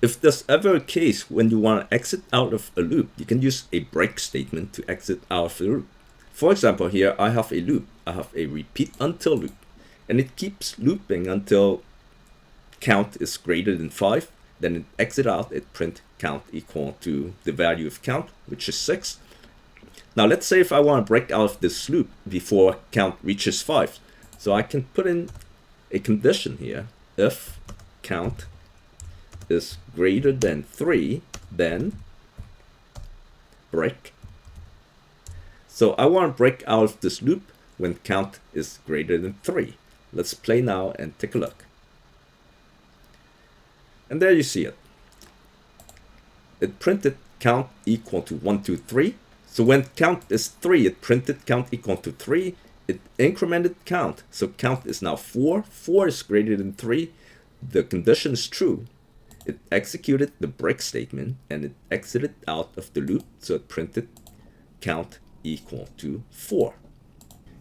If there's ever a case when you want to exit out of a loop, you can use a break statement to exit out of the loop. For example, here I have a loop. I have a repeat until loop, and it keeps looping until count is greater than 5. Then it exit out, it print count equal to the value of count, which is 6. Now let's say if I want to break out of this loop before count reaches 5. So I can put in a condition here. If count is greater than 3, then break. So I want to break out of this loop when count is greater than 3. Let's play now and take a look. And there you see it. It printed count equal to 1, 2, 3. So when count is 3, it printed count equal to 3. It incremented count. So count is now 4. 4 is greater than 3. The condition is true. It executed the break statement and it exited out of the loop. So it printed count equal to 4.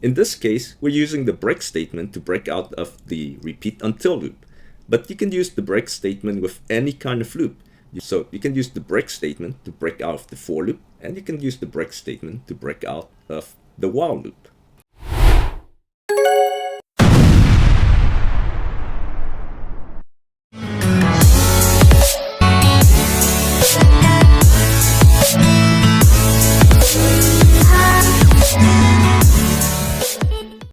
In this case, we're using the break statement to break out of the repeat until loop. But you can use the break statement with any kind of loop. So you can use the break statement to break out of the for loop, and you can use the break statement to break out of the while loop.